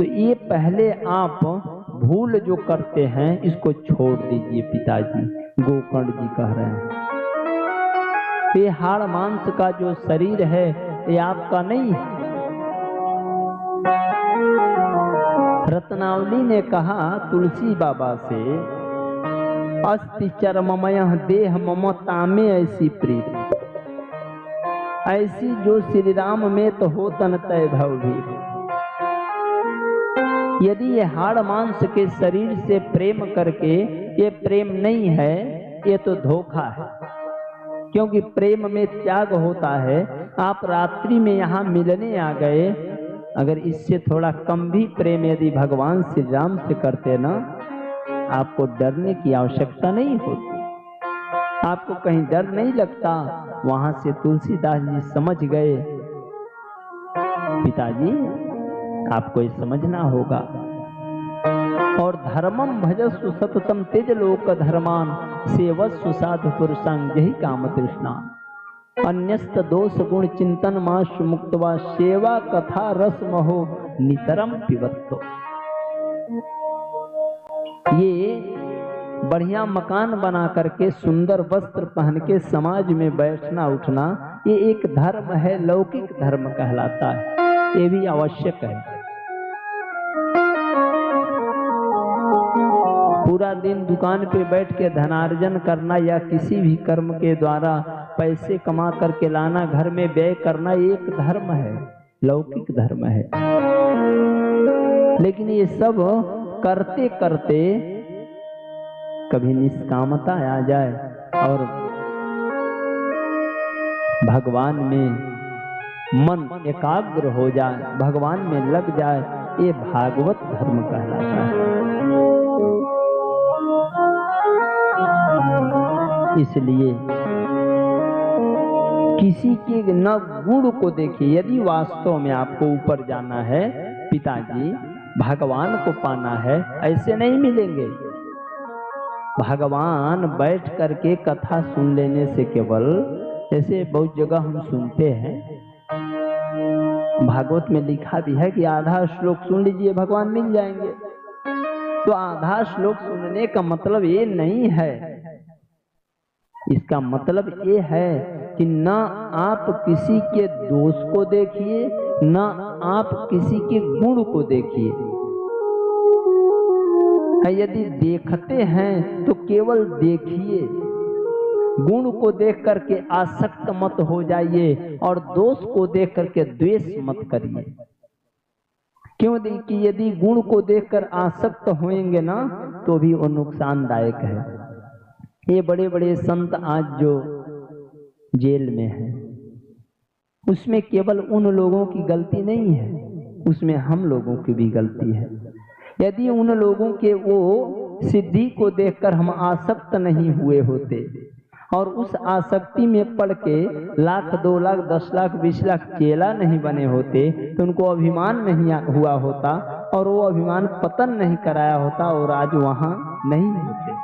तो ये पहले आप भूल जो करते हैं इसको छोड़ दीजिए पिताजी, गोकर्ण जी कह रहे हैं। ये हाड़ मांस का जो शरीर है ये आपका नहीं है। रत्नावली ने कहा तुलसी बाबा से, अस्ति चरममय देह मम तामे ऐसी प्रीत, ऐसी जो श्री राम में तो हो तन तय भव भी। यदि ये हाड़ मांस के शरीर से प्रेम करके ये प्रेम नहीं है, ये तो धोखा है, क्योंकि प्रेम में त्याग होता है। आप रात्रि में यहाँ मिलने आ गए, अगर इससे थोड़ा कम भी प्रेम यदि भगवान श्री राम से करते ना, आपको डरने की आवश्यकता नहीं होती, आपको कहीं डर नहीं लगता। वहां से तुलसीदास जी समझ गए, पिताजी आपको ये समझना होगा। और धर्मम भजस्व सततम तेज लोक धर्मान, सेवस्व साधु पुरुषांग यही काम तृष्णा, अन्यस्त दोष गुण चिंतन माश मुक्तवा, सेवा कथा रस महो नितरम पिबत्तो। ये बढ़िया मकान बना करके सुंदर वस्त्र पहन के समाज में बैठना उठना, ये एक धर्म है, लौकिक धर्म कहलाता है, ये भी आवश्यक है। पूरा दिन दुकान पे बैठ के धनार्जन करना या किसी भी कर्म के द्वारा पैसे कमा करके लाना, घर में व्यय करना, एक धर्म है, लौकिक धर्म है। लेकिन ये सब करते करते कभी निष्कामता आ जाए और भगवान में मन एकाग्र हो जाए, भगवान में लग जाए, ये भागवत धर्म कहलाता है। इसलिए किसी के न गुण को देखिए। यदि वास्तव में आपको ऊपर जाना है पिताजी, भगवान को पाना है, ऐसे नहीं मिलेंगे। भगवान बैठ करके कथा सुन लेने से केवल, जैसे बहुत जगह हम सुनते हैं, भागवत में लिखा भी है कि आधा श्लोक सुन लीजिए भगवान मिल जाएंगे। तो आधा श्लोक सुनने का मतलब ये नहीं है, इसका मतलब ये है कि न आप किसी के दोष को देखिए, न आप किसी के गुण को देखिए। यदि देखते हैं तो केवल देखिए, गुण को देख करके आसक्त मत हो जाइए और दोष को देख करके द्वेष मत करिए। क्यों? कि यदि गुण को देखकर आसक्त होएंगे ना तो भी वो नुकसानदायक है। ये बड़े बड़े संत आज जो जेल में हैं, उसमें केवल उन लोगों की गलती नहीं है, उसमें हम लोगों की भी गलती है। यदि उन लोगों के वो सिद्धि को देखकर हम आसक्त नहीं हुए होते और उस आसक्ति में पड़ के 1 लाख 2 लाख 10 लाख 20 लाख चेला नहीं बने होते, तो उनको अभिमान नहीं हुआ होता और वो अभिमान पतन नहीं कराया होता और आज वहां नहीं होते।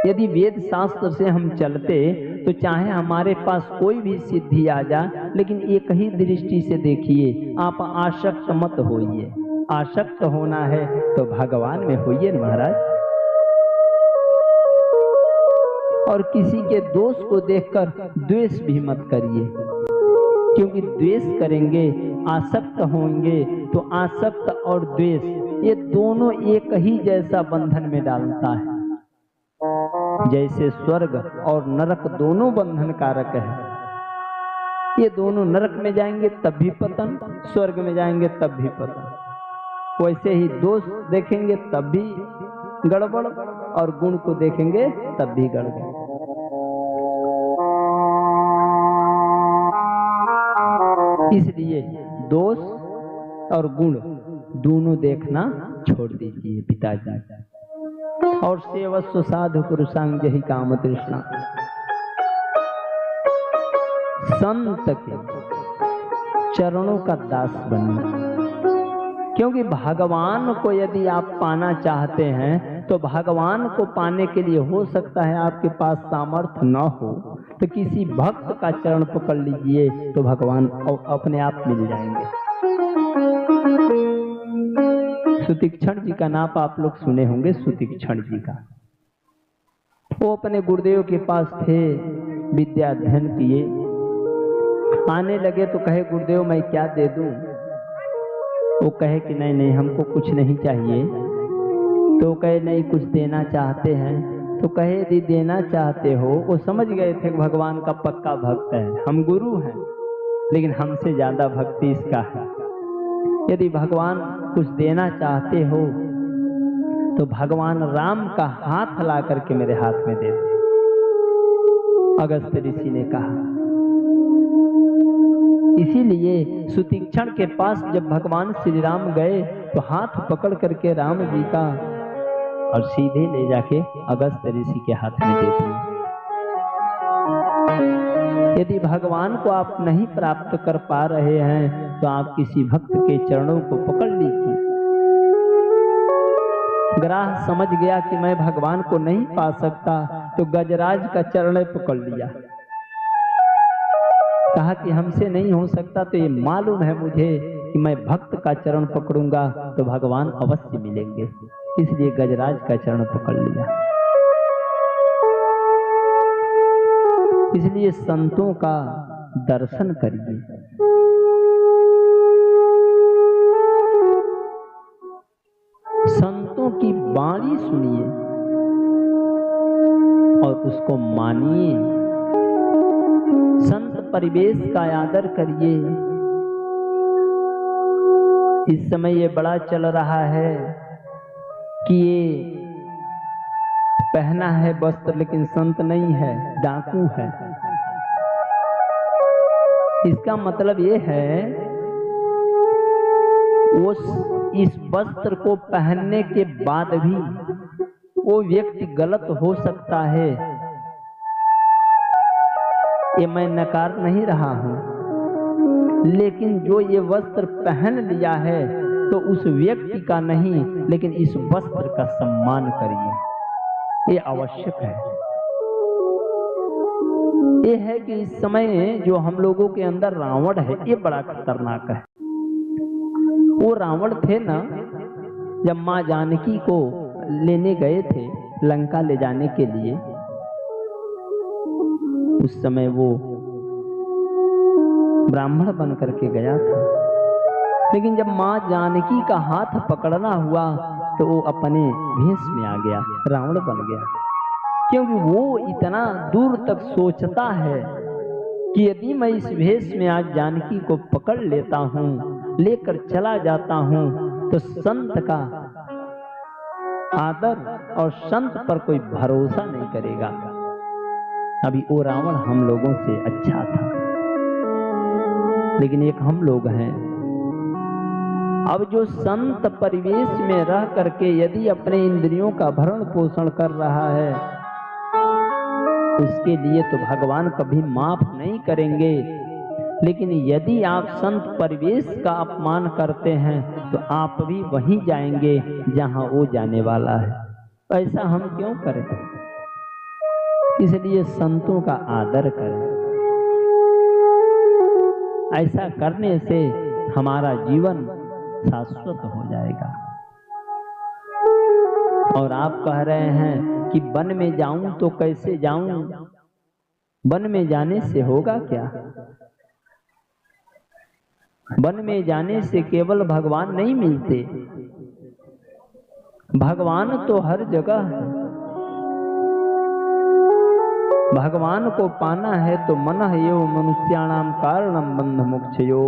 यदि वेद शास्त्र से हम चलते तो चाहे हमारे पास कोई भी सिद्धि आ जाए, लेकिन एक ही दृष्टि से देखिए, आप आसक्त मत होइए। आसक्त होना है तो भगवान में होइए महाराज। और किसी के दोष को देखकर द्वेष भी मत करिए, क्योंकि द्वेष करेंगे, आसक्त होंगे तो आसक्त और द्वेष ये दोनों एक ही जैसा बंधन में डालता है। जैसे स्वर्ग और नरक दोनों बंधन कारक है, ये दोनों नरक में जाएंगे तब भी पतन, स्वर्ग में जाएंगे तब भी पतन। वैसे ही दोष देखेंगे तब भी गड़बड़ और गुण को देखेंगे तब भी गड़बड़। इसलिए दोष और गुण दोनों देखना छोड़ दीजिए पिताजी। और सेवस्व साधु पुरुषांग यही काम तृष्णा। संत के चरणों का दास बनिए, क्योंकि भगवान को यदि आप पाना चाहते हैं तो भगवान को पाने के लिए हो सकता है आपके पास सामर्थ्य न हो, तो किसी भक्त का चरण पकड़ लीजिए तो भगवान अपने आप मिल जाएंगे। सुतीक्षण जी का नाम आप लोग सुने होंगे। सुतीक्षण जी का, वो अपने गुरुदेव के पास थे, विद्या अध्ययन किए। आने लगे तो कहे गुरुदेव मैं क्या दे दूं? वो कहे कि नहीं नहीं हमको कुछ नहीं चाहिए। तो कहे नहीं कुछ देना चाहते हैं? तो कहे यदि देना चाहते हो, वो समझ गए थे भगवान का पक्का भक्त है, हम गुरु हैं लेकिन हमसे ज्यादा भक्ति इसका है। यदि भगवान कुछ देना चाहते हो तो भगवान राम का हाथ ला करके मेरे हाथ में दे दो। अगस्त्य ऋषि ने कहा। इसीलिए सुतीक्षण के पास जब भगवान श्री राम गए तो हाथ पकड़ करके राम जी का और सीधे ले जाके अगस्त्य ऋषि के हाथ में दे दिए। यदि भगवान को आप नहीं प्राप्त कर पा रहे हैं तो आप किसी भक्त के चरणों को पकड़ लीजिए। ग्राह समझ गया कि मैं भगवान को नहीं पा सकता तो गजराज का चरण पकड़ लिया। कहा कि हमसे नहीं हो सकता तो ये मालूम है मुझे कि मैं भक्त का चरण पकड़ूंगा तो भगवान अवश्य मिलेंगे, इसलिए गजराज का चरण पकड़ लिया। इसलिए संतों का दर्शन करिए, संतों की वाणी सुनिए और उसको मानिए। संत परिवेश का आदर करिए। इस समय ये बड़ा चल रहा है कि ये पहना है वस्त्र लेकिन संत नहीं है, डाकू है। इसका मतलब ये है वो इस वस्त्र को पहनने के बाद भी वो व्यक्ति गलत हो सकता है। ये मैं नकार नहीं रहा हूं, लेकिन जो ये वस्त्र पहन लिया है तो उस व्यक्ति का नहीं लेकिन इस वस्त्र का सम्मान करिए, ये आवश्यक है। ये है कि इस समय जो हम लोगों के अंदर रावण है ये बड़ा खतरनाक है। वो रावण थे ना, जब माँ जानकी को लेने गए थे लंका ले जाने के लिए, उस समय वो ब्राह्मण बन करके गया था, लेकिन जब माँ जानकी का हाथ पकड़ना हुआ तो वो अपने भेष में आ गया, रावण बन गया। क्योंकि वो इतना दूर तक सोचता है कि यदि मैं इस भेष में आज जानकी को पकड़ लेता हूँ, लेकर चला जाता हूँ, तो संत का आदर और संत पर कोई भरोसा नहीं करेगा। अभी वो रावण हम लोगों से अच्छा था, लेकिन एक हम लोग हैं अब जो संत परिवेश में रह करके यदि अपने इंद्रियों का भरण पोषण कर रहा है, उसके लिए तो भगवान कभी माफ नहीं करेंगे। लेकिन यदि आप संत परिवेश का अपमान करते हैं तो आप भी वहीं जाएंगे जहां वो जाने वाला है। ऐसा हम क्यों करें? इसलिए संतों का आदर करें। ऐसा करने से हमारा जीवन शाश्वत हो जाएगा। और आप कह रहे हैं कि वन में जाऊं तो कैसे जाऊं? वन में जाने से होगा क्या? वन में जाने से केवल भगवान नहीं मिलते, भगवान तो हर जगह है। भगवान को पाना है तो मनः एव मनुष्याणाम कारणम बंध मोक्षयो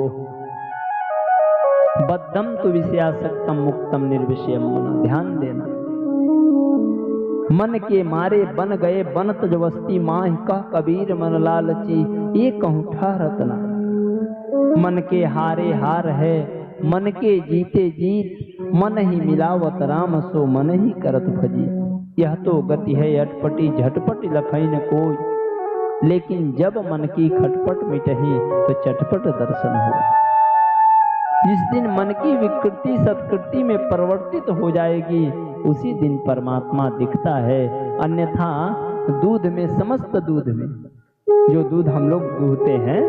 बद्धम तो विषयासक्तम मुक्तम निर्विषयम मन। ध्यान देना, मन के मारे बन गए बनत जवस्ती माह का कबीर मन लालची, ये कहूँ ठहरतना। मन के हारे हार है, मन के जीते जीत, मन ही मिलावत राम सो मन ही करत भजी। यह तो गति है अटपटी झटपट लखई न कोई, लेकिन जब मन की खटपट मिटही तो चटपट दर्शन हो। जिस दिन मन की विकृति सत्कृति में परिवर्तित हो जाएगी उसी दिन परमात्मा दिखता है। अन्यथा दूध में, समस्त दूध में, जो दूध हम लोग दूहते हैं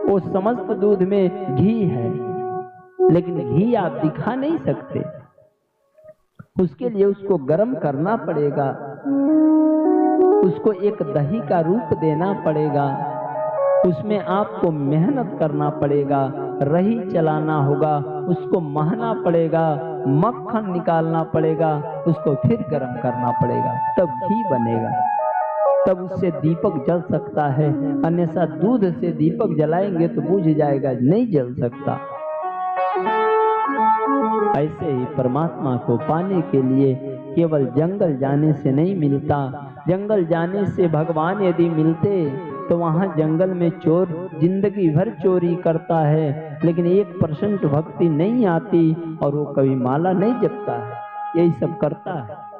वो समस्त दूध में घी है, लेकिन घी आप दिखा नहीं सकते। उसके लिए उसको गर्म करना पड़ेगा, उसको एक दही का रूप देना पड़ेगा, उसमें आपको मेहनत करना पड़ेगा, रही चलाना होगा, उसको महना पड़ेगा, मक्खन निकालना पड़ेगा, उसको फिर गर्म करना पड़ेगा, तब घी बनेगा, तब उससे दीपक जल सकता है। अन्यथा दूध से दीपक जलाएंगे तो बुझ जाएगा, नहीं जल सकता। ऐसे ही परमात्मा को पाने के लिए केवल जंगल जाने से नहीं मिलता। जंगल जाने से भगवान यदि मिलते तो वहां जंगल में चोर जिंदगी भर चोरी करता है, लेकिन 1% भक्ति नहीं आती और वो कभी माला नहीं जपता है, यही सब करता है।